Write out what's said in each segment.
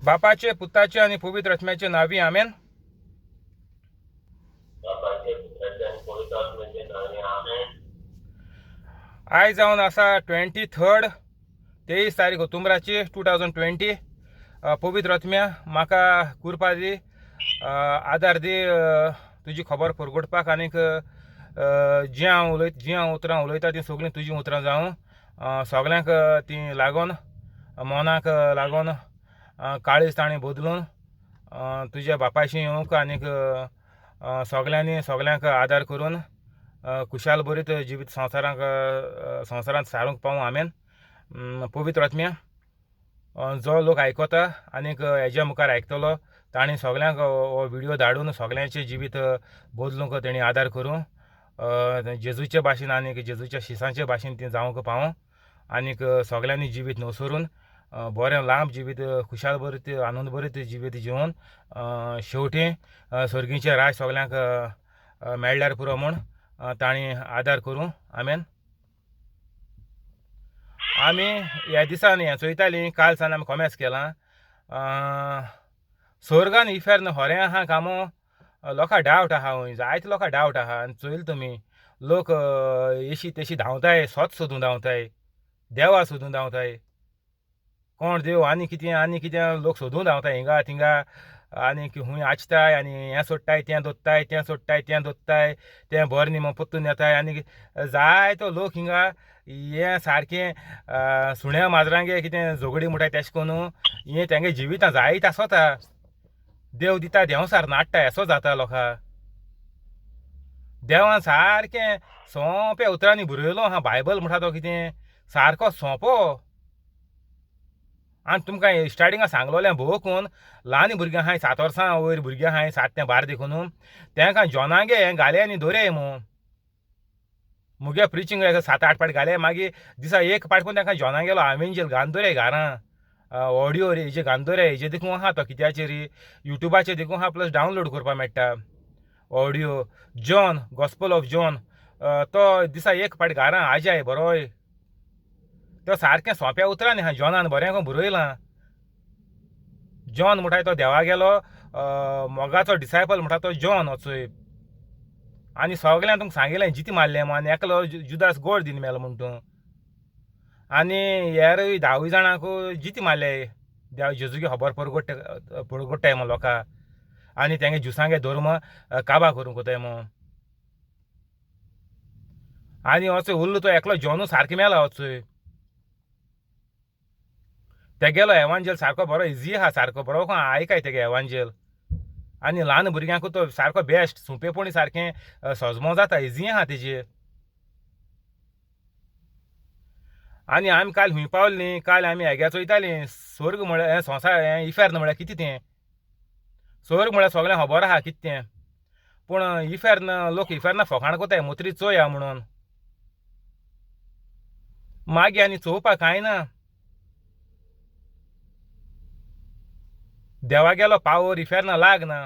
बापाचे, पुताचे आणि पवित्र आत्म्याचे नावी आमेन. बापाचे, पुत्राचे आणि पवित्र आत्म्याचे नावे आमेन. आयज जावन आसा 23 23 तारीख ऑक्टोबराची 2020. पवित्र आत्म्या म्हाका कृपा दी, आदार दी, तुजी खबर परगडपाक आनीक जी हांव उतरां उलयता ती सगळीं तुजी उतरां जावं, सगल्यांक ती लागून मनाक लागून काळीज ताणें बदलून तुज्या बापायशी येवंक आनीक सगल्यांक आदार करून खुशाल बरीत जिवीत संवसारांत सारूंक पावूं आमेन. पवित्र आत्म्या जो लोक आयकता आनीक हेज्या मुखार आयकतलो ताणें सगल्यांक हो व्हिडिओ धाडून सगल्यांचें जिवीत बदलूंक तेणी आदार करूं, जेजूचे भाशेन आनीक जेजूच्या शिसांचे भाशेन ती जावंक पावूं आनीक सगल्यांनी जिवीत न्हवसरून बरें लांब जिवीत खुशाल बरीत आनंद बरीत जिवीत जिवन शेवटी सर्गीचें राज सगल्यांक मेळ्ळ्यार पुरो म्हूण ताणें आदार करूं आमेन. आमी ह्या दिसांनी हें चोयतालीं, काल सान आमी कॉमेर्स केलां, स्वर्गान इफेर्न होरें आहा कामो. लोकां डावट आहा, जायते लोकां डावट आहा. आनी चोयले तुमी लोक एशी तेशी धांवताय, स्वत सोदून धांवताय, देवा सोदून धांवताय. कोण देव आनी कितें लोक सोदून धांवताय हिंगा थिंगा, आनी खूंय आचताय आनी हें सोडटाय तें दोत्ताय, तें सोडटाय तें दोत्ताय, तें बरें न्ही म्हूण पोत्तून येताय. आनी जायतो लोक हिंगा हें सारकें सुण्या माजरांगे कितें झगडी म्हणटाय तेशें कोन्न हें तेंगे जिवितां जायत आसोता. देव दिता देंवसार नाडटा असो जाता लोकां. देवान सारकें सोंप्या उतरांनी बरयलो आहा. बायबल म्हणटा तो कितें सारको सोंपो. आनी तुमकां स्टार्टिंगा सांगलोलें भोव कोन्न ल्हान भुरगीं आहाय, 7 वर्सां वयर भुरगीं आहाय, 7 ते 12 देखून तेंकां जॉनागे हें घाले आनी दोरय म्हूण मुगे प्रिचींग 7-8 पाट घाले. मागीर दिसा एक पाट करून तेंकां जॉनाक गेलो हांवें घालन दोरय घरां, ऑडियो हेजे घालन दोरय. हेजे देखून आहा तो कित्याचेर युट्यूबाचेर देखून आहा, प्लस डावनलोड करपाक मेळटा audio. John, gospel of John, तो दिसा एक पाट घरां आजाय बरोय. तो सारकें सोंप्या उतरांनी आहा, जॉनान बरें करून बरयलां. जॉन म्हणटाय तो देवा गेलो, मोगाचो डिसायपल म्हणटा तो जॉन हो चोय. आनी सगळ्यांक तुमकां सांगिल्लें जिती मारलें म्हूण, आनी एकलो जुदास गोड दिन मेलो म्हूण तूं. आनी हेरूय 10 जाणांक जिती मारले देव जेजूगे खबर परगोडटाय म्हूण लोकां, आनी तेंगे जुसांगे धर्म काबार करूंक कोताय म्हूण. आनी हो चोय उरलो तो एकलो जॉनू सारको मेला हो चोय. तेगेलो एवांजेल सारको बरो इजी आहा, सारको बरो कोण आयकाय तेगे एवांजेल. आनी ल्हान भुरग्यांक तो सारको बेस्ट, सुंपेपणी सारकें सोजमो जाता, इजी आहा तेजेर. आनी आमी काल खूंय पावले न्ही, काल आमी हेग्या चोयतालीं स्वर्ग म्हळ्यार हें संवसार हें इफेर्न म्हळ्यार कितें तें. स्वर्ग म्हळ्यार सगळ्यांक खबर आहा कितें तें, पूण इफेर्न लोक इफेर्ना फकाणां कोताय मुत्री चोया म्हणून. मागीर आनी चोवपाक कांय ना. देवा गेलो पावर इफेर्ना लागना,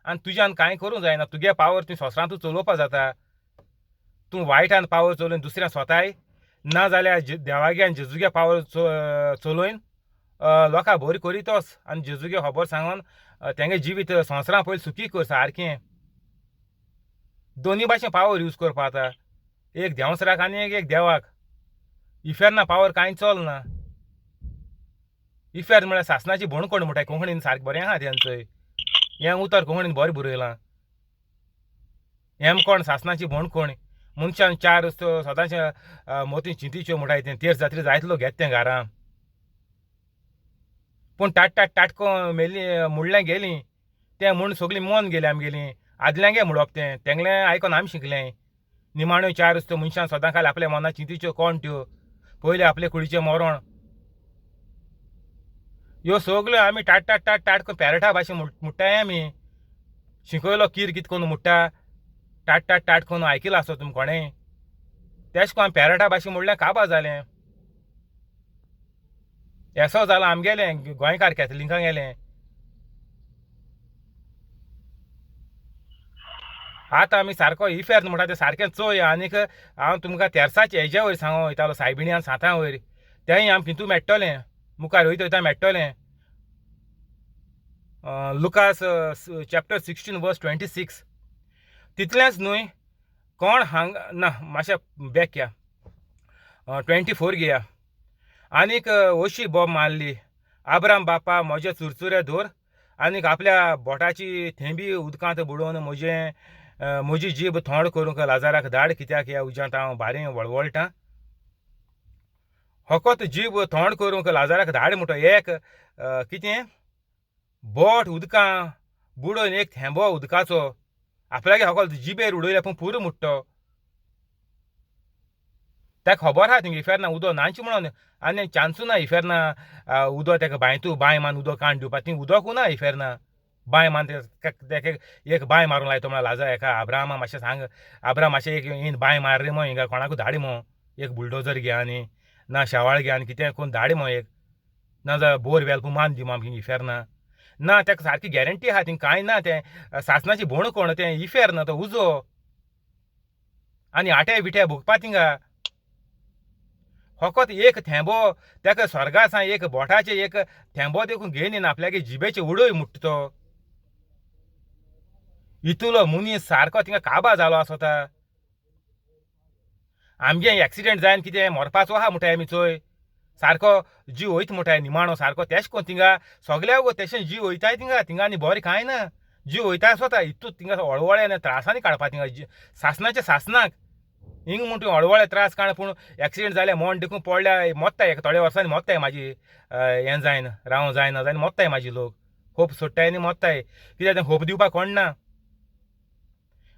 आनी तुज्यान कांय करूंक जायना. तुगे पावर तुवें सोसरांतूच चलोवपा जाता. तूं वायटान पावर चलोवन दुसऱ्या स्वताय ना जाल्यार देवागे आनी जेजूगे पावर चलोवन लोकां बरी करीतोस आनी जेजूगे खबर सांगून तेंगे जिवीत संवसारां पयलीं सुखी कर सारकें. दोनी भाशेन पावर यूज करपा जाता, एक देंवसराक आनी एक देवाक. इफेर्ना पावर कांय चलना. इफेर्न म्हळ्यार सासणाची भोणकोण म्हणटाय कोंकणीन, सारकें बरें आहा तेंचोय. हें उतर कोंकणीन बरें बरयलां. हेम कोण सासणाची भोणकोण. मनशान 4 सदांचे मोती चिंतीच्यो म्हणटाय तें 13 जात्री जायते लोक घेता तें घरां. पूण टाटको मेली मुडलें गेलीं तें म्हूण सगळीं मोन गेलीं आमगेलीं. आदल्यांगे म्हणप तें तेंगलें आयकोन आमी शिकलें. निमाण्यो 4 मनशान सदां काल आपल्या मनां चिंतीच्यो कोण त्यो, पयलीं आपले कुडीचें मरण. ह्यो सगल्यो आमी टाट करून पेरटा भाशेन म्हणटाय आमी. शिकयलो कीर कितें करून म्हणटा, टाट करून आयकिला आसत तुमी कोणें. तेशें कोन्न आमी पेरटा भाशेन म्हणलें काबार जालें. एसो जालो आमगेलें गोंयकार कॅथलिकां गेलें. आतां आमी सारको इफेर्न म्हणटा तें सारकें चोय. आनीक हांव तुमकां तेर्साचे हेज्या वयर सांगो वयतालो, सायबिण्यान 7 वयर. तेंय आमकां हितू मेळटलें, मुखार वयता मेळटलें. लुकास चॅप्टर 16 वर्स 26 तितलेंच न्हय कोण हांगा ना मातशें बॅक या 24 घेया आनीक अशी बोब मारली आब्राम बापा म्हजे चुरचुरे धर आनीक आपल्या बोटाची थेंबी उदकांत बुडोवन म्हजी जीब थोंड करूंक लाजाराक धाड कित्याक ह्या उज्यांत हांव भारी वळवळटां फकत जीब थोंड करूंक लाजाराक धाड म्हणटा एक कितें बोट उदकां बुडोवन एक थेंबो उदकाचो आपल्यागे फकत जिबेर उडयल्या पूण पुरो मुट्टो ताका खबर आहा थिंगा इफेर ना उदो नांची म्हणून आनी चान्सू ना इफेर ना उदो ताका बांय मान उदो काण दिवपाक थिंगा उदोकू ना इफेर ना बांय मान ताका एक बांय मारूंक लायतो म्हळ्यार लाजा हेका आब्रामा मातशें सांग आब्राम मातशें एक बांय मार रे मो हिंगा कोणाकू धाड मो एक बुलडोजर घे आनी ना शेवाळ घे आनी कितें कोण धाड मो एक ना जाल्यार बोर वेल्प मान दी मो आमकां इफेर ना ताका सारकी गॅरंटी आहा थिंगा कांय ना तें सासणाची भोण कोण तें इफेर ना तो उजो आनी आटे बिटे भुकपा थिंगा फकत एक थेंबो ताका स्वर्गासा एक बोटाचे एक थेंबो देखून घेयन येवन आपल्यागे जिबेचे उडोय मुट्टा तो इतुलो मनीस सारको थिंगा काबा जालो आसता आमगे एक्सिडेंट जायन कितें मरपाचो आहा म्हणटाय आमी चोय सारको जीव वयता म्हणटाय निमाणो सारको तेश कोन्न थिंगा सगळ्या गो तेशें जीव वयताय थिंगा आनी बरें कांय ना जीव वयता स्वता इतूच थिंगा हळवळे आनी त्रासांनी काडपा थिंगा सासणाच्या सासणाक हिंग म्हणून हळवळे त्रास काण पूण एक्सिडेंट जाले मोण देखून पडल्या मोत्ताय थोड्या वर्सांनी मोत्ताय म्हाजी हें जायन राव जायना जायन मोत्ताय म्हाजी लोक होप सोडटाय आनी मोत्ताय कित्याक तें होप दिवपाक कोण ना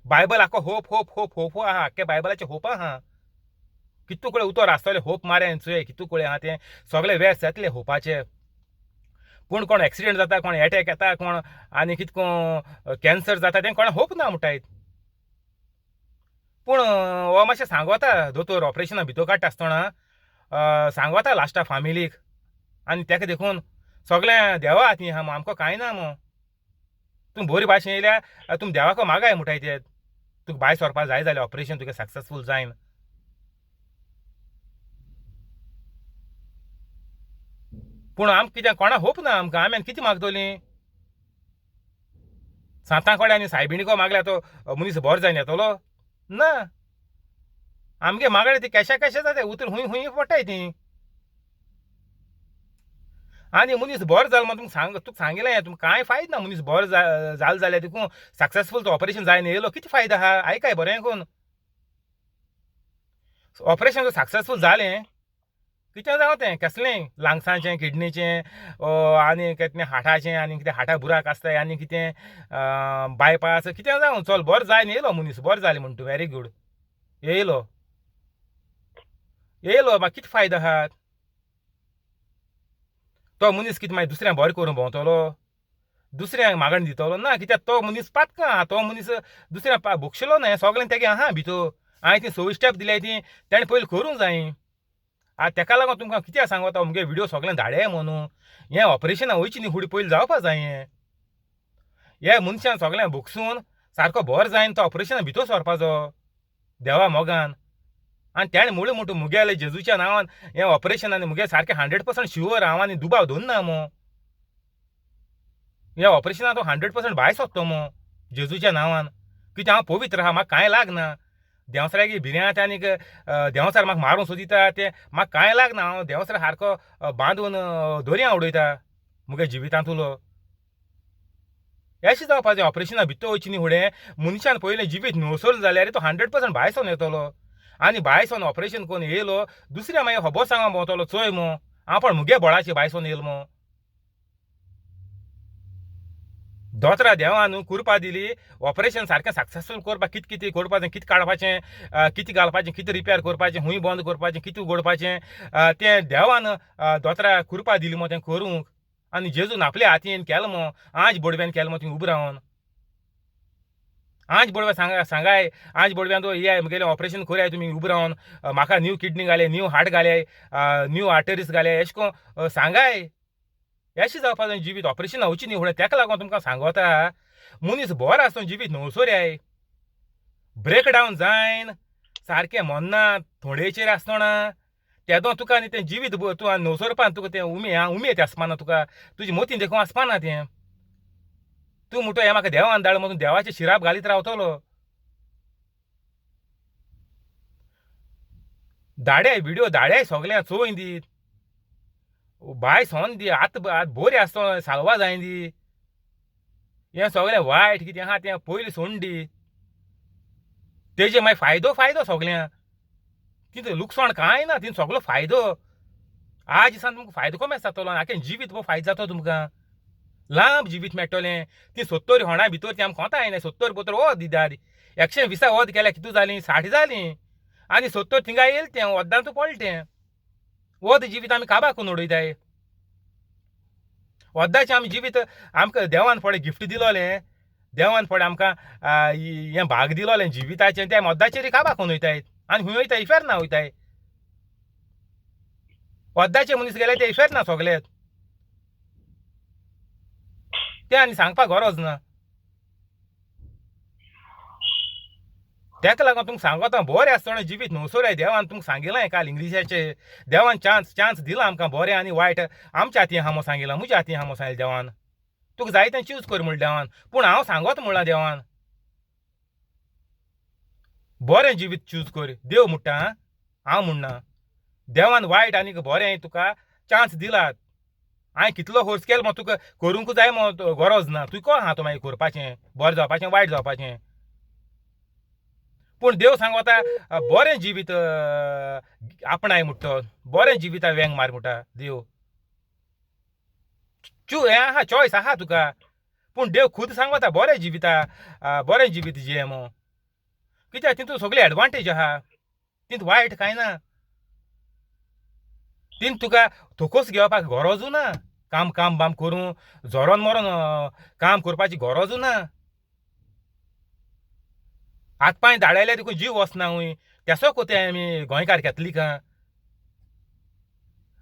बायबल आख्खो होप आहा आख्खे बायबलाचे होप आहा कितू कळे उतर आसतले होप मारे चुये कितू कळे आहा तें सगळे वेस जातले होपाचे पूण कोण एक्सिडेंट जाता कोण एटॅक येता कोण आनी कितको कॅन्सर जाता तें कोणा होप ना म्हणटात पूण हो मातशें सांगोता दोतोर ऑपरेशना भितर काडटा आसतना सांगोता लास्टा फामिलीक आनी ताका देखून सगळें देवा हातीं आहा मो आमकां कांय ना मो तूं बरी भाशेन येयल्या तुमी देवाको मागाय म्हणटाय ते तुका भायर सरपाक जाय जाल्यार ऑपरेशन तुका सक्सेसफूल जायन पूण आमकां कितें कोणा होप ना आमकां आमी कितें मागतलीं सातां कोडे आनी सायबिणीको मागल्यार तो मनीस बरो जायन येतलो ना आमगे मागणे ती कशा जाता उतर हुंय पडटाय ती आनी मनीस बरो जालो म्हणून तुका सांगिलें तुमकां कांय फायदो ना मनीस बरो जालो जाल्यार देखून सक्सेसफूल तो ऑपरेशन जायन येयलो कितें फायदो आहा आयकाय बरें कोन्न ऑपरेशन सक्सेसफूल जालें कितें जावं तें कसलें लांगसाचें किडनीचें आनी कितें हार्टाचें आनी कितें हार्टा बुराक आसताय आनी कितें बायपास कितें जावं चल बरो जायन येयलो मनीस बरो जालें म्हण तूं वेरी गूड येयलो म्हाका कितें फायदो आहा तो मनीस कितें मागीर दुसऱ्यांक बरें करून भोंवतलो दुसऱ्यांक मागण दितलो ना कित्याक तो मनीस पातकां आहा तो मनीस दुसऱ्यांक भोगशिलो न्हय सगळें तेगे आहा भितर हांवें ती 6 स्टेप दिल्याय ती तेणें पयलीं करूंक जाय ताका लागून तुमकां कित्याक सांगता मुगे व्हिडिओ सगळें धाडय म्हणून हें ऑपरेशना वयची न्ही फुडें पयलीं जावपा जाय हे मनशान सगळें भोगसून सारको बरो जायन तो ऑपरेशना भितर सरपाचो देवा मोगान आनी तेणें म्हणलें म्हणटा मुगेले जेजूच्या नांवान हें ऑपरेशन आनी मुगे सारकें 100% शुअर हांव आनी दुबाव दवरना मो ह्या ऑपरेशनाक तो 100% भायर सरतो मो जेजूच्या नांवान कित्याक हांव पवित्र आहा म्हाका कांय लागना देंवसरागे भिऱ्यांत आनीक देंवसर म्हाका मारूंक सोदिता तें म्हाका कांय लागना हांव देंवसरा सारको बांदून दोरयां उडयता मुगे जिवितांत उलो अशें जावपाचें ऑपरेशना भितर वयची न्ही फुडें मनशान पयलें जिवीत न्हवसर जाल्यार तो 100% भायर सरून येतलो आनी भायर सरून ऑपरेशन करून येयलो दुसऱ्या मागीर खबर सांगूंक भोंवतलो चोय मो हांव पण मुगे बळाचे भायर सरून येयलो मो दोतोरा देवान कुरपा दिली ऑपरेशन सारकें सक्सेसफूल करपाक कितें करपाचें कितें काडपाचें कितें घालपाचें कितें रिपेर करपाचें हुंय बंद करपाचें कितें उगडपाचें तें देवान दोतोरा कुरपा दिली मो तें करूंक आनी जेजून आपल्या हातीन केलो मो आज बोडव्यान केलो मो थिंगा उबो रावन आज बोडव्या सांगाय आज बोडव्यान ये मुगेलें ऑपरेशन कोराय तुमी उबो रावन म्हाका न्यू किडनी घाले न्यू हार्ट घाले न्यू आर्टरीज घाले अशें कोन्न सांगाय अशें जावपाचें जिवीत ऑपरेशना वयची न्ही फुडें तेका लागून तुमकां सांगता मनीस बरो आसतना जिवीत न्हवसोऱ्याय ब्रेक डावन जायन सारकें मोन्ना थोडेचेर आसतना तेदो तुका न्ही तें जिवीत तूं न्हवसोरपान तुका तें उमेद आसपाना तुका तुजी मोतीन देखून आसपाना तें तूं म्हणतो हें म्हाका देवान धाड म्हणून देवाचे शिराप घालीत रावतलो. धाडे व्हिडिओ धाडे सगळ्या चोवून दीत, बाय सोन दी, आतां बरी आसता साल्वा जाय दी, हें सगळें वायट कितें आहा तें पयलीं सोडून दी. तेजे मागीर फायदो सगळ्यांक. तितून लुकसाण कांय ना, तितून सगळो फायदो. आज दिसान तुमकां फायदो कमी जातलो, आख्खें जिवीत फायदो जाता तुमकां. लांब जिवीत मेळटलें. ती 70 होणा भितर ती आमकां कोंता येना. 70 भितर वोत दितात. 120 वोत केल्यार कितू जालीं? 60 जालीं. आनी 70 थिंगा येयलें तें वोद्दांचो पडलें तें. वोत जिवीत आमी काबार करून उडयताय. वोद्दाचें आमी जिवीत आमकां देवान फुडें गिफ्ट दिलोलें, देवान फुडें आमकां हें भाग दिलोलें जिविताचें, तें वोद्दाचेर काबार करून वयताय. आनी खंय वयताय? इफेरना वयताय. वोद्दाचे मनीस गेले ते इफेरना सगळेच. तें आनी सांगपाक गरज ना. तेका लागून तुमकां सांगता बरें आसतना जिवीत न्हवसोऱ्या देवान तुमकां सांगिलां काल इंग्लिशाचें. देवान चान्स दिला आमकां बरें आनी वायट. आमच्या हातीन आहा म्हणून सांगिलां, म्हज्या हातीन आहा म्हणून सांगिलें देवान. तुका जाय तें चूज कर म्हणलें देवान. पूण हांव सांगोत म्हणलां देवान, बरें जिवीत चूज कर. देव म्हणटा, हांव म्हणना. देवान वायट आनी बरें तुका चान्स दिलात. हांवें कितलो फोर्स केलो म्हूण तुका करूंक जाय म्हणून गरज ना. तुवें को आहा तो मागीर करपाचें, बरें जावपाचें वायट जावपाचें. पूण देव सांगता बरें जिवीत आपणाय म्हणटा, बरें जिविता वेंग मार म्हणटा देव. हें आहा, चॉयस आहा तुका. पूण देव खुद सांगता बरें जिवीत जिये म्हणून. कित्याक तितून सगळी एडवांटेज आहा. तितून वायट कांय ना. तितून तुका थोकोस घेवपाक गरजू ना. काम बाम करून जोरोन मोरोन काम करपाची गरजू ना. हात पांय धाडायल्यार देखून जीव वचना खंय. तेसो कोताय आमी गोंयकार कॅथलिकां.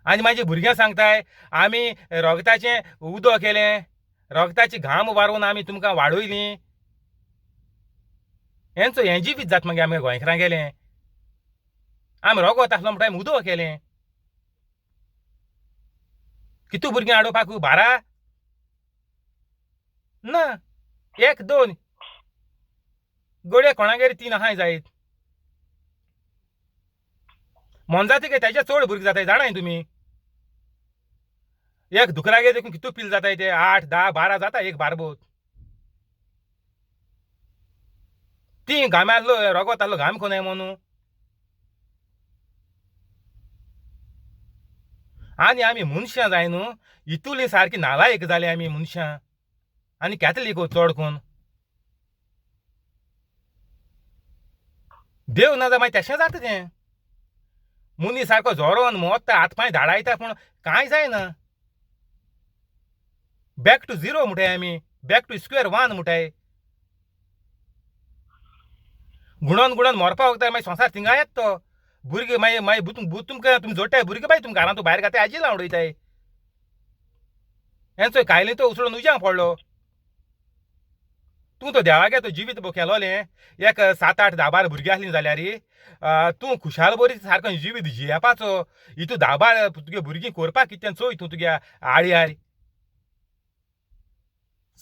आनी म्हाजे भुरग्यां सांगताय आमी रोगताचें उदक केलें, रोगताची घाम वारोवन आमी तुमकां वाडयलीं. हें जिवीत जाता मागीर आमगे गोंयकारां गेलें. आमी रोगत आसलो म्हणटा आमी उदक केलें. कितू भुरगीं हाडोवपाक 12 ना, 1-2 गडे कोणागेर 3 आहाय जायत. मोनजातीक तेच्या चड भुरगीं जाताय जाणाय तुमी. एक दुकरागेर देखून कितू पील जाताय ते 8, 10, 12 जाता एक बारबोत. ती घाम्यालो रोगत आहलो घाम कोनाय म्हणून. आनी आमी मनशां जाय न्हू, हितूली सारकी नालायक जाले आमी मनशां. आनी कॅथलीक चड कोन्न. देव ना जाल्यार मागीर तेशें जाता तें. मनीस सारको जोरोन मोत्ता, हात पांय धाडायता पूण कांय जायना. बॅक टू झिरो म्हणटाय आमी, बॅक टू स्क्वेअर वन म्हणटाय. गुणोन मरपा वखदार मागीर संवसार थिंगा येता तो. भुरगे मागीर तुमकां तुमी जोडटाय भुरगे बाय तुमकां घरांतूं भायर घाताय आजी लावन उडयताय. हेंचो कायली तो उसळून उज्यांक पडलो. तूं तो देवागे तो जिवीत केलोलें, एक 7, 8, 10, 12 भुरगीं आसलीं जाल्यार तूं खुशाल बरी सारको जिवीत जियेपाचो. हितूं 10, 12 तुगे भुरगीं करपाक कितें चोय तूं तुगे आळयार.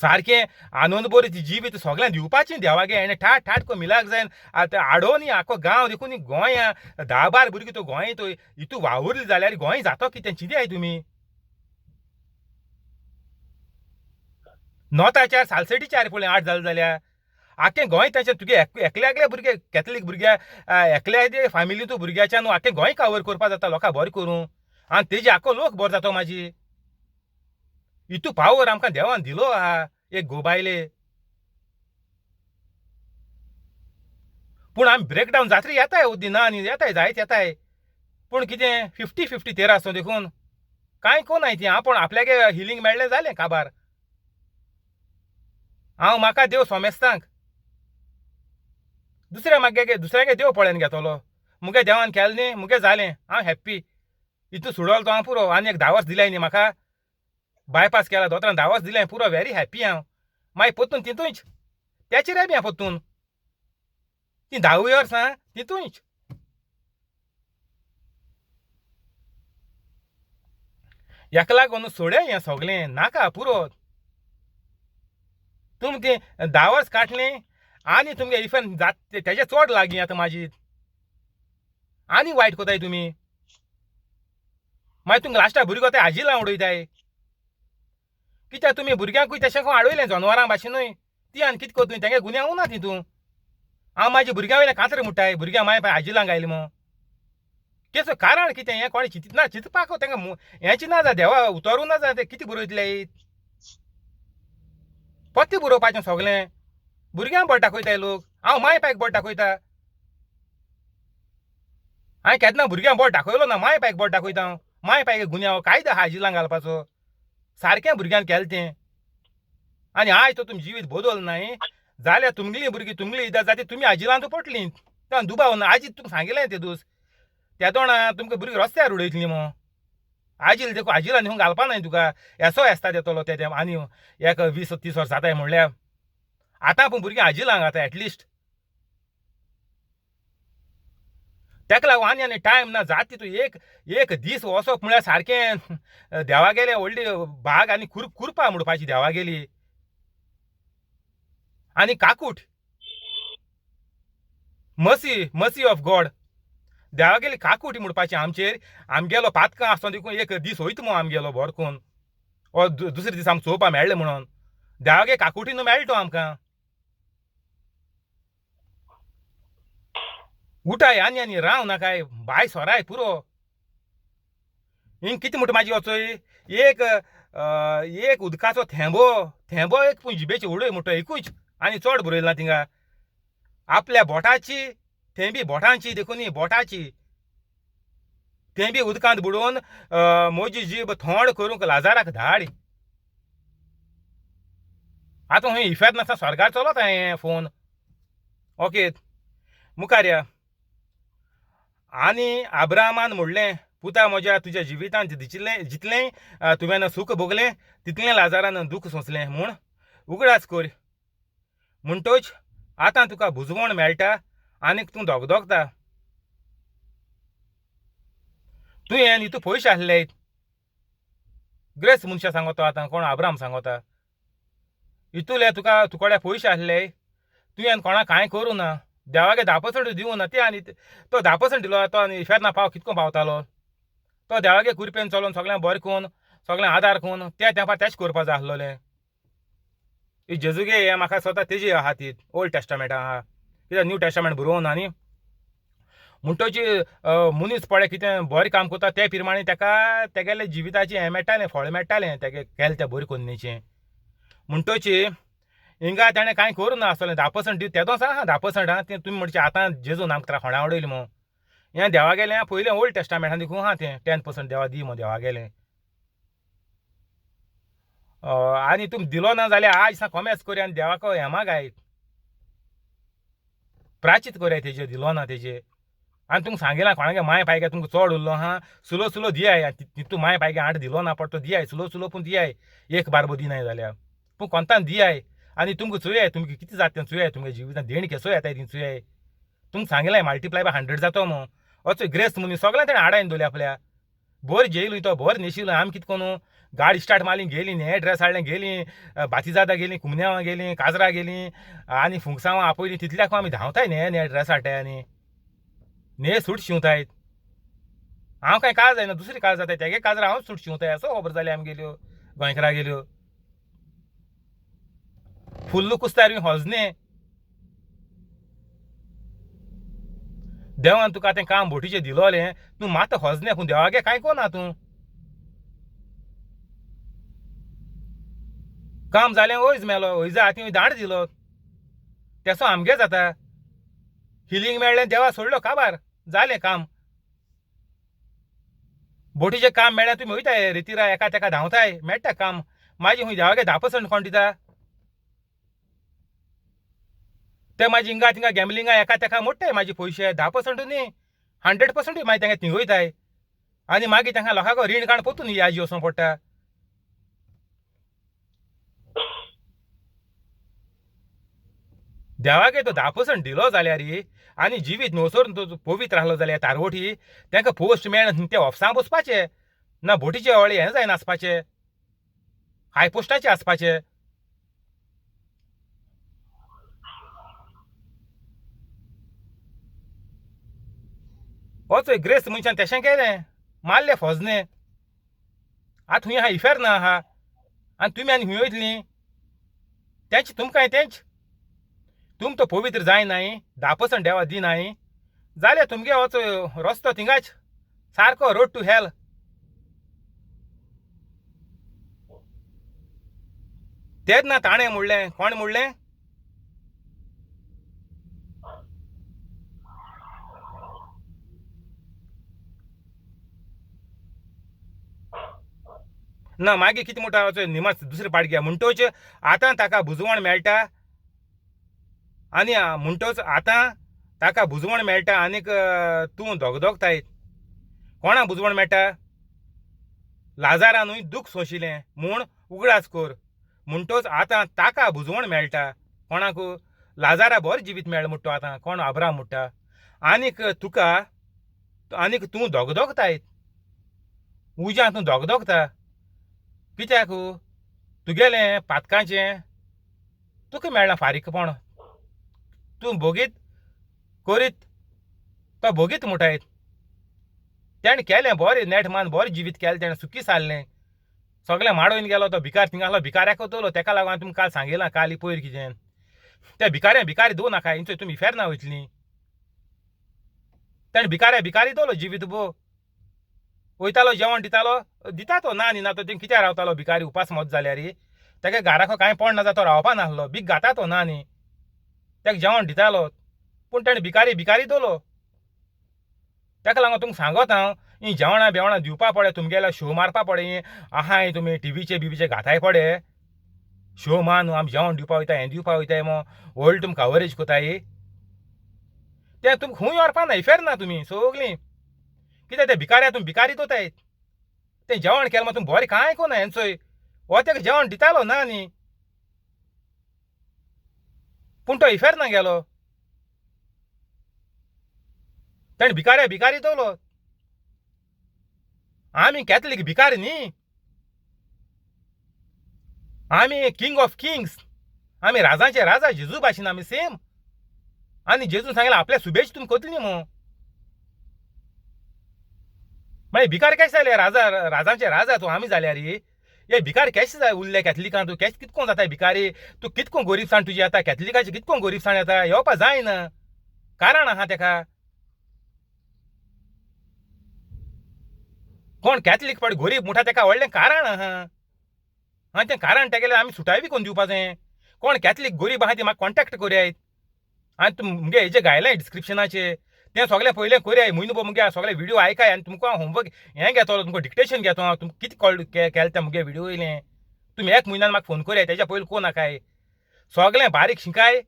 सारकें आनंद बरी ती जिवीत सगळ्यांक दिवपाचीं देवागे. हेणें ठाट को मिलाक जायन आतां हाडोनी आख्खो गांव देखून गोंया 10, 12 भुरगीं तो गोंय तो हितू वावुरलीं जाल्यार गोंय जातो कितें चिंतयाय तुमी. नॉर्थाच्यार सालसेटीच्यार पळय 8 जालें जाल्यार आख्खें गोंय ताचें तुगे एकल्या भुरगे कॅथलीक भुरग्या एकल्या फॅमिलींतू भुरग्याच्यान आख्खें गोंय कावर करपा जाता लोकां बरें करूं. आनी तेजे आख्खो लोक बरो जातो म्हाजी. हितू पावर आमकां देवान दिलो आहा एक गोबायले. पूण आमी ब्रेकडावन जात्रे येताय उद्दी ना न्ही, येताय जायत येताय. पूण कितें 50-50 तेरा आसता देखून कांय कोनाय ती. हांव पूण आपल्यागे हिलींग मेळ्ळें जालें काबार. हांव म्हाका देव सोमेस्तांक दुसऱ्यागे देव पळोवन घेतलो. मुगे देवान केलें न्ही, मुगे जालें, हांव हॅप्पी. हितू सुडोलो तो हांव पुरो. आनी एक 10 वर्स दिल्याय न्ही म्हाका. बायपास केला दोतोरान 10 वर्स दिल्याय पुरो. व्हेरी हॅप्पी हांव. मागीर पोत्तून तितूंच त्याचेर येबी पोत्तून ती 10 इयर्स तितूंच. हेका लागून सोडया हें सगळें नाका पुरो. तुम ते 10 वर्स काटले आनी तुमगे इफन जात तेजे चड लागीं आतां माजीत आनी वायट कोताय तुमी मागीर तुमकां लास्टाक भुरगो ते हाजी लावन उडयताय कित्याक तुमी भुरग्यांकूय तशें कोण आडयलें जनावरां भाशेनूय ती आनी कितें कोत्तूय तेंगे गुन्यांव उरना तितून हांव म्हाज्या भुरग्यां वयलें कातर म्हणटाय भुरग्यां माय पाय हाजी लावंक आयलें म्हूण केसो कारण कितें हें कोणें चिंतना चिंतपाक तेंकां हेंची ना जा देवा उतोरूं ना जा ते कितें बरयतले पत्ते बरोवपाचें सगलें भुरग्यांक बोट दाखयताय लोक हांव माय पायक बोट दाखयता हांवें केन्ना भुरग्यांक बोट दाखयलो ना माय पायक बोट दाखयता हांव माय पायक गुन्यांव कायदा हाजी लावंक घालपाचो सारकें भुरग्यान केलें तें आनी आयज तो तुमी जिवीत बदल न्हय जाल्यार तुमगेलीं भुरगीं तुमगेली इजा जाती तुमी हाजी लावन पडटलीं तें दुबाव ना आजीत तुमकां सांगिल्लें तें दीस त्या तोंडा तुमकां भुरगीं रस्त्यार उडयतलीं म्हूण आजील देखून हाजीला न्हिवून घालपा न्हय तुका एसो येस्ता देतलो ते आनी एक 20-30 वर्स जाताय म्हणल्यार आतां पूण भुरगीं हाजीला घाता एटलिस्ट तेका लागून आनी टायम ना जाता तितू एक दीस वचप म्हळ्यार सारकें देवा गेले व्हडली बाग आनी खुरपा म्हणपाची देवा गेली आनी काकूट मसी ऑफ गॉड देवा गेली काकूट म्हणपाची आमचेर आमगेलो पातकां आसतो देखून एक दीस वयता म्हूण आमगेलो भरकून ओ दुसरे दीस आमकां चोवपा मेळ्ळें म्हणून देवा गे काकुटीन मेळ्ळो तो आमकां उठाय आनी राव नाकाय बाय सोराय पुरो हिंग कितें म्हणटा म्हाजी वचोय एक उदकाचो थेंबो एक पूण जिबेची उडय म्हणटा एकूच आनी चड बरयलें ना थिंगा आपल्या बोटाची थेंबी बोटांची देखून बोटाची थेंबी उदकांत बुडोवन म्हजी जीब थोंड करूंक लाजाराक धाड आतां हूंय इफेक्ट नासता स्वर्गार चलत हें फोन ओके मुखार या आनी आब्रामान म्हणलें पुता म्हज्या तुज्या जिवितांत जितलें तुवें सूख भोगलें तितलें लाजारान दूख सोंसलें म्हूण उगडास कर म्हणटोच आतां तुका बुजवण मेळटा आनीक तूं दोगदोगता तुवें हितू पयशे आहले ग्रेस मनशां सांगता आतां कोण आब्राम सांगता हितूले तुका तुकोडे पयशे आहले तुवें कोणाक कांय करूं ना देवागे 10% दिवं ना ते आनी तो 10% दिलो तो आनी फेरना पाव कितको पावतालो तो देवागे कुरपेन चलोवन सगळ्यांक बरें करून सगळ्यांक आदार करून त्या तेंपार तेश करपा जाय आसलोलें जेजूगे हें म्हाका स्वता तेजी आहा ती ओल्ड टेस्टामेंट आहा कित्याक न्यू टेस्टामेंट बरोवन आनी म्हणटोच मनीस पळय कितें बरें काम करता ते प्रमाणे तेका तेगेले जिविताचें हें मेळटालें फळ मेळटालें तेगे केलें तें बरें कोन्नेचें म्हणटोच हिंगा ताणें कांय करूं ना आसतलें 10% दिवं तेदोच आहा 10% आहा तें तुमी म्हणचे आतां जेजून आमकां फोंड्या उडयलें म्हूण हें देवा गेलें पयलें ओल्ड टेस्टामेंटान देखून आहा तें 10% देवा दी म्हूण देवा गेलें आनी तुमी दिलो ना जाल्यार आज सा कॉमेस करया आनी देवाक हें मागाय प्राचीत करया तेजेर दिलो ना तेजेर आनी तुमकां सांगिलां कोणागे माय पायगे तुमकां चड उरलो आहा सुलो दियाय तितू माय पायगे 8 दिलो ना पडटो दियाय सुलो पूण दियाय एक बारबो दिनाय जाल्यार पूण कोंतान दियाय आनी तुमकां चोयाय तुमकां कितें जाता तें चोयाय तुमगे जिवितांत देणके सो येताय ती चोयाय तुमकां सांगिलां मल्टीप्लाय बाय 100 जातो म्हूण असो ग्रेस मनीस सगळें तेणें हाडायन दवरलें आपल्या बोर जेयलो तो बोर न्हेशिलो आमी कितें कोन्नू गाडी स्टार्ट मारली गेली हे ड्रेस हाडलें गेली बातिजादा गेली कुमन्यावां गेली काजरा गेली आनी फुंगसांवां आपयलीं तितल्याक आमी धांवताय न्हे ड्रेस हाडटाय आनी न्हे सूट शिंवतायत हांव कांय काज जायना दुसरी काज जाताय तेगे काजरा हांव सूट शिंवताय असो खबर जाली आमी गेल्यो गोंयकारा गेल्यो फुल्ल कुस्तार होजने देवान तुका तें काम बोटीचें दिलोलें तूं मात होजने पूण देवागे कांय कोना तूं काम जालें वयज मेलो वयजा हातीं दांड दिलो तेसो आमगे जाता हिलींग मेळ्ळें देवा सोडलो काबार जालें काम बोटीचें काम मेळ्ळें तुमी वयताय रितीरा एका तेका धांवताय मेळटा काम म्हाजी हूंय देवागे 10% कोण दिता ते म्हाजी हिंगा थिंगा गॅमलिंगा एका तेका मोडटाय म्हाजे पयशे 10% न्ही 100% मागीर तेंगे थिंगोयताय आनी मागीर तेंका लोकांक रीण काण पोतून याजी वचूंक पडटा देवागे तो 10% दिलो जाल्यार आनी जिवीत न्हवसोर पवित्र आहलो जाल्यार तारवटी तेंकां पोस्ट मेळना ते ऑफिसां बसपाचे ना बोटीचे व्हडले हें जायना आसपाचें हाय पोस्टाचे आसपाचें हो चोय ग्रेस मनशान तेशें केलें मारले फोजने आतां हुंय आहा इफेर ना आहा आनी तुमी आनी हुंय वयतलीं तेंच तुमकां तेंच तुम तो पवित्र जायनाय 10% देवा दिनाय जाल्यार तुमगे हो चोय रस्तो थिंगाच सारको रोड टू हेल तेच ना ताणें म्हणलें कोण म्हणलें ना मागीर कितें म्हणटा वचोय निमास दुसरे पाडग्या म्हणटोच आतां ताका बुजवण मेळटा आनी म्हणटोच आतां ताका बुजवण मेळटा आनीक तूं दोगदोगताय कोणा बुजवण मेळटा लाजारानूय दूख सोंशिल्लें म्हूण उगडास कोर म्हणटोच आतां ताका बुजवण मेळटा कोणाक लाजारा बरो जिवीत मेळ्ळें म्हणटा आतां कोण अब्राम म्हणटा आनीक तुका आनीक तूं दोगदोगताय उज्या तूं दोगदोगता कित्याक तुगेलें पातकाचें तुका मेळना फारीकपण तूं भोगीत करीत तो भोगीत म्हणटायत तेणें केलें बरें नेटमान बरें जिवीत केलें तेणें सुखी सारलें सगळें माडोवन गेलो तो भिकार थिंगा आसलो भिकाऱ्याक वतलो तेका लागून हांवें तुमकां काल सांगिलां काल पयर कितें त्या भिकारी दोव नाका इंचोय तुमी फेर ना वयतलीं तेणें भिकारी दवरलो जिवीत भो वयतालो जेवण दिता तो ना न्ही ना तो थिंग कित्याक रावतालो भिकारी उपास मत जाल्यार तेका घराको कांय पडना जाता तो रावपा नासलो भीक घाता तो ना न्ही तेका जेवण दितालो पूण तेणें भिकारी दवरलो तेका लागून तुमकां सांगत हांव ही जेवणां दिवपा पडे तुमगेल्या शो मारपा पडे आहाय तुमी टीव्हीचे बीवीचे घाताय पडे शो मान आमी जेवण दिवपा वयता हें दिवपा वयताय मो व्हडली तुमकां कवरेज कोताय तें तुमकां खूंय व्हरपा ना इफेर ना तुमी सगलीं कित्याक ते भिकाऱ्या तुमी भिकारी दोताय तें जेवण केलें तुमी बरें कांय कोना हेंचोय हो तेका जेवण दितालो ना न्ही पूण तो इफेर ना गेलो तेणें भिकारी दवरलो आमी कॅथलीक भिकारी न्ही आमी किंग ऑफ किंग्स आमी राजाचे राजा जेजू भाशेन आमी सेम आनी जेजून सांगलें आपल्या सुबेज तुमी कोतली मो मागीर भिकार केशे जाले राजांचे राजा तूं आमी जाल्यार हे भिकार केशे जाय उरले कॅथलिकां तूं केशे कितको जाता भिकारी तूं कितको गरीबसाण तुजी येता कॅथलिकाची कितको गरीबसाण येता येवपा जायना कारण आहा तेका कोण कॅथलीक पड गरीब म्हणटा तेका व्हडलें कारण आहा आनी तें कारण तेगेलें आमी सुटाय बी कोन्न दिवपा जाय कोण कॅथलीक गरीब आहा ती म्हाका कॉन्टॅक्ट करयात आनी तुमगे हेजे घायलां डिस्क्रिप्शनाचेर तें सगळें पयलें करयाय म्हयनो मुगे सगळे व्हिडिओ आयकाय आनी तुमकां होमवर्क हें घेतलो तुमकां डिक्टेशन घेतो हांव तुमकां कितें कळ्ळें केलें तें मुगे व्हिडिओ येयलें तुमी एक म्हयन्यान म्हाका फोन करयात तेच्या पयलीं कोण नाकाय सगळें बारीक शिकाय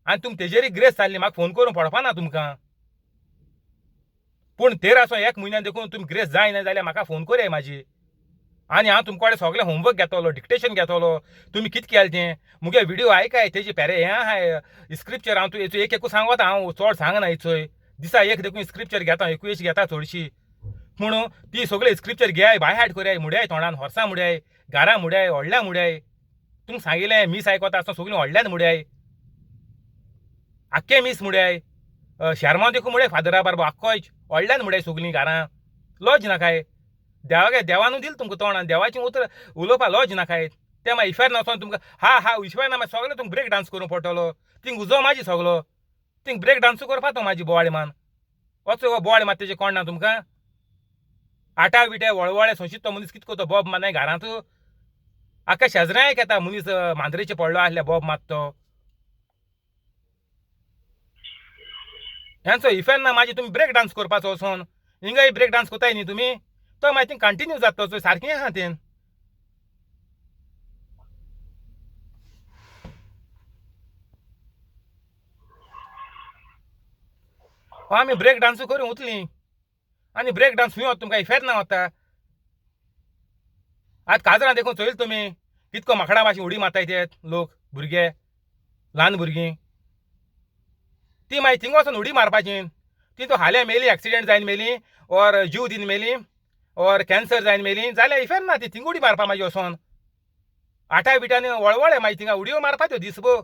आनी तुमी तेजेरूय ग्रेस जाल्ली म्हाका फोन करून पडपा ना तुमकां पूण तेर आसो एक म्हयन्यान देखून तुमी ग्रेस जायना जाल्यार म्हाका फोन करयाय म्हाजी आनी हांव तुमचे कडेन सगळें होमवर्क घेतलो डिक्टेशन घेतलो तुमी कितें केलें तें मुगे व्हिडिओ आयकाय तेजी हें आहाय स्क्रिप्चर हांव तूं हेचो एक सांगता हांव चड सांगना हेचोय दिसा एक देखून स्क्रिप्चर घेता एकूयश घेता चडशी म्हणून ती सगळी स्क्रिप्चर घेयाय बाय हाड करयाय मुड्याय तोंडान हॉर्सां मुड्याय घारां मुड्याय व्हडल्या मुड्याय तुमकां सांगिल्लें मीस आयकोता आसतना सगळीं व्हडल्यान मुड्याय आख्खे मीस मुड्याय शर्मा देखून मुड्याय फादरा बारबो आख्खोच व्हडल्यान मुड्याय सगळीं घरां लॉज नाकाय देवानूय दिलें तुमकां तोंडान देवाचें उतर उलोवपा लॉज नाकाय तें मागीर इफेर नासोन तुमकां हा विश्वाय ना मागीर सगळें तुमकां ब्रेक डान्स करूंक पडटलो थिंग उजो म्हाजी सगलो थिंग ब्रेक डान्सू करपा तो म्हाजी बोवाळी मान वचो हो बोवाळी मात तेजें कोण ना तुमकां आटा बिटे वळवळे सोंशीत तो मनीस कितें करतो बॉब मानाय घरांत आख्या शेजऱ्याक येता मनीस मांद्रेचे पडलो आसल्या बॉब मात तो हेंचो इफेक्ट ना म्हाजी तुमी ब्रेक डान्स करपाचो वचोन हिंगाय ब्रेक डान्स कोताय न्ही तुमी तो मागीर थिंग कंटिन्यू जाता सारकें आहा तें आमी ब्रेक डान्सू करून वतलीं आनी ब्रेक डान्स खंय वता तुमकां इफेक्ट ना वता आतां काजरां देखून चोयले तुमी कितको माकडां भाशेन उडी मारताय ते लोक भुरगे ल्हान भुरगीं ती मागीर थिंग वचून उडी मारपाची ती तो हाल्या मेली एक्सिडेंट जायन मेली ऑर जीव दिन मेली ऑर कॅन्सर जायन मेली जाल्यार इफेक्ट ना ती थिंग उडी मारपा मागीर वचोन आठाय बिटांनी वळवळे मागीर थिंगा उडयो मारपाच्यो दिसभर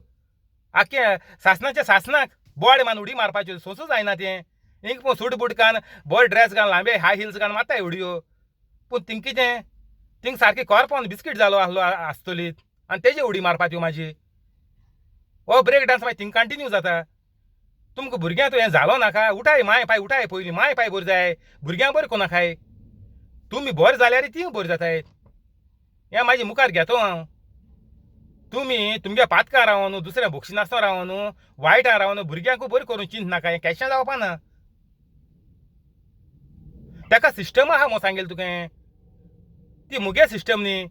आख्खे सासणाच्या सासणाक बोवाडे मान उडी मारपाच्यो सोंसूं जायना तें हिंग पळय सूट बूट घान बरो ड्रेस घाल लांबे हाय हिल्स घान मारताय व्हिडिओ पूण थिंग कितें थिंग सारकी कॉर्पोन बिस्कीट जालो आहलो आसतली आनी तेजी उडी मारपा त्यो म्हाजी हो ब्रेक डान्स मागीर थिंग कंटिन्यू जाता तुमकां भुरग्यांक हें जालो नाका उठाय माय पाय उठाय पयलीं माय पाय बरी जाय भुरग्यांक बरें कोनाकाय तुमी बरें जाल्यार तीं बरीं जातायत हें म्हाजी मुखार घेतो हांव तुमी तुमगे पातकां रावन दुसऱ्या भोक्षी नासतना रावन वायटां रावन भुरग्यांकूय बरें करून चिंत नाका हें कॅशां जावपा ना ताका सिस्टम आहा म्हूण सांगेल तुवें ती मुगे सिस्टम न्ही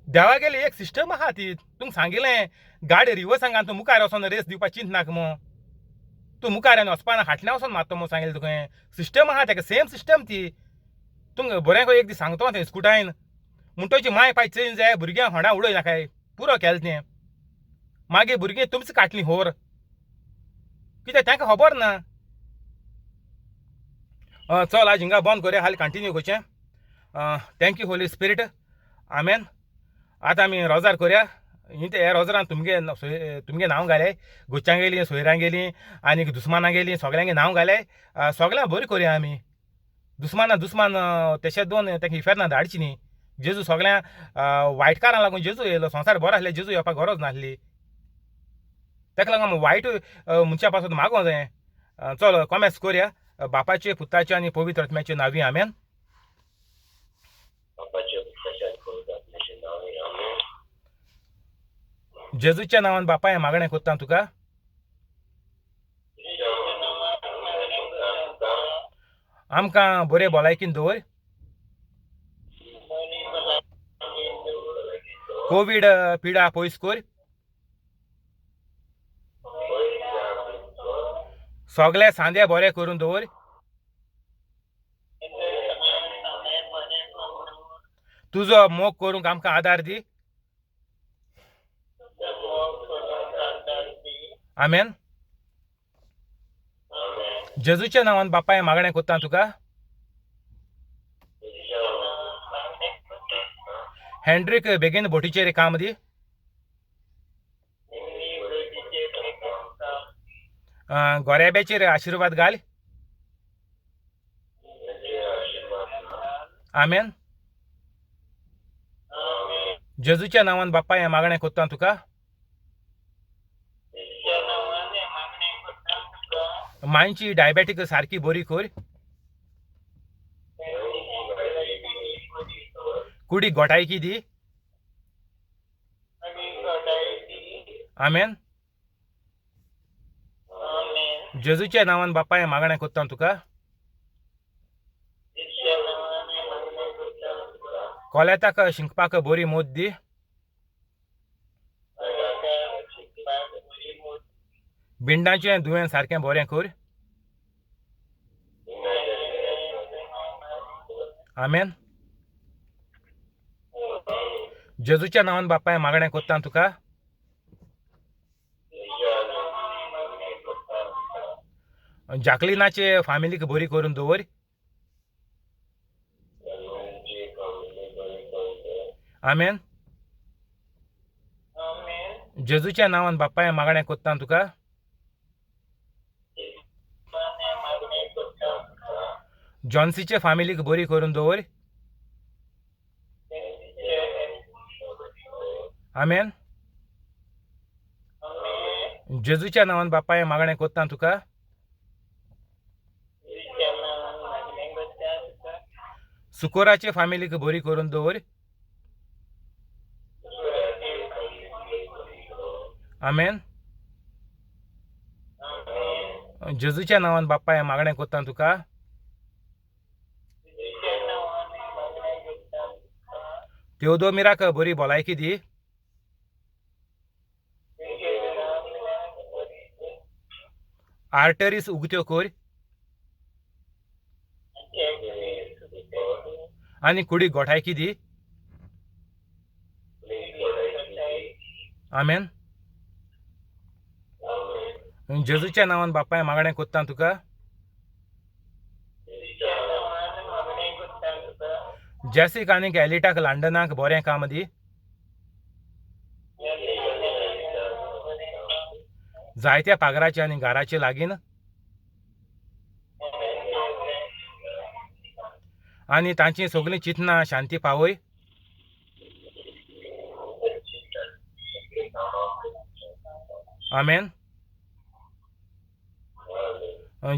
देवा गेली एक सिस्टम आहा ती तुमकां सांगिल्लें गाडी रिवर्सांगान तूं मुखार वचोन रेस दिवपाक चिंत नाका म्हूण तूं मुखार आनी वचपा ना फाटल्यान वचोन मारता म्हूण सांगिल्लें तुवें सिस्टम आहा ताका सेम सिस्टम ती तुमकां बरें एक दीस सांगतो थंय स्कुटायन म्हणटोची माय पाय चेंज जाय भुरग्यांक होंडा उडय नाकाय पुरो केलें तें मागीर भुरगीं तुमच काटलीं होर कित्याक तांकां खबर ना चल आज हिंगा बंद करुया हालीं कंटिन्यू करचें थँक्यू होली स्पिरीट आमेन आतां आमी रोजार करुया हे रोजरान तुमगे नांव घाले गोच्चां गेलीं सोयऱ्यां गेलीं आनी दुस्मानां गेलीं सगळ्यांगे नांव घाले सगळ्यांक बरी करुया आमी दुस्मान तेशे दोन ताका इफेर ना धाडची न्ही जेजू सगळ्या वायटकारांक लागून जेजू येयलो संवसार बरो आसले जेजू येवपाक गरज नासली ताका लागून वायट मनशा पासून मागों जाय चल कॉमेंट्स करुया बापाचे पुताचे आनी पवित्र आत्म्याचे नांवी आमेन जेजूच्या नांवान बापा हें मागणें कोत्ता तुका आमकां बरे भलायकीन दवर कोवीड पिडा पयस कर सगळे सांदे बरे करून दवर तुजो मोग करूंक आमकां आदार दी आमेन जेजूच्या नांवान बापा हें मागणें कोत्ता तुका हेंड्रीक बेगीन बोटीचेर काम दी गोरेब्याचेर आशिर्वाद घाल आमेन जेजूच्या नांवान बापा हें मागणें कोत्ता तुका मांयची डायबेटीक सारकी बरी कर कुडी गोठायकी दी आमेन जेजूच्या नांवान बापा हें मागणें कोत्ता तुका कोलेताक शिंकपाक बरी मोद दी भिंडाचें दुयें सारकें बरें कर आमेन जेजूच्या नांवान बापा हें मागणें कोत्ता तुका जाकलिनाचे फामिलीक बरी करून दवर आमेन जेजूच्या नांवान बापा हें मागणें कोत्ता तुका जॉन्सीचे फामिलीक बरी करून दवर आमेन जेजूच्या नांवान बापा हें मागणें कोत्ता तुका सुकोराचे फामिलीक बरी करून दवर आमेन जेजूच्या नांवान बापा हें मागणें कोत्ता तुका तेवदोमिराक बरी भलायकी दी आर्टरीज उगत्यो कर आनी कुडी गोठायकी दी आमेन जेजूच्या नांवान बापा हें मागणें कोत्ता तुका जॅसिक आनी एलिटाक लंडनाक बरें काम दी जायत्या पागराचे आनी घराचे लागीं आनी तांची सगळीं चिंतना शांती पावय. आमेन.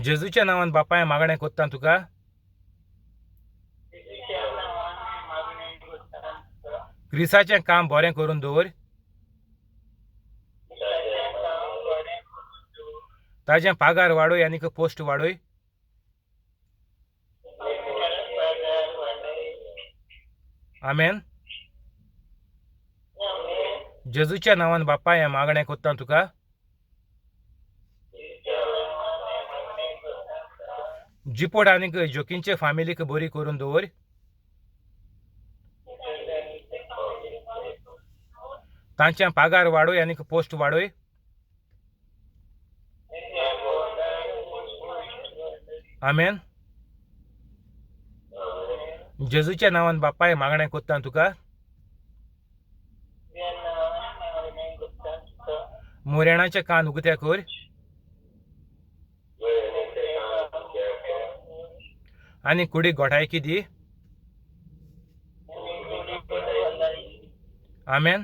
जेजूच्या नांवान बापाय मागणें कोत्ता तुका. क्रिसाचें काम बरें करून दवर. ताजें पागार वाडोय आनीक पोस्ट वाडोय. आमेन. जेजूच्या नांवान बापाय मागणें कोत्ता तुका. जिपोड आनीक जोकींचे फामिलीक बरी करून दवर. तांचे पागार वाडोय आनीक पोस्ट वाडोय. आमेन. जेजूच्या नांवान बापाय मागणें कोत्ता तुका. मोरेणाचे कान उगते कर. आनी कुडीक घोटायकी दी. आमेन.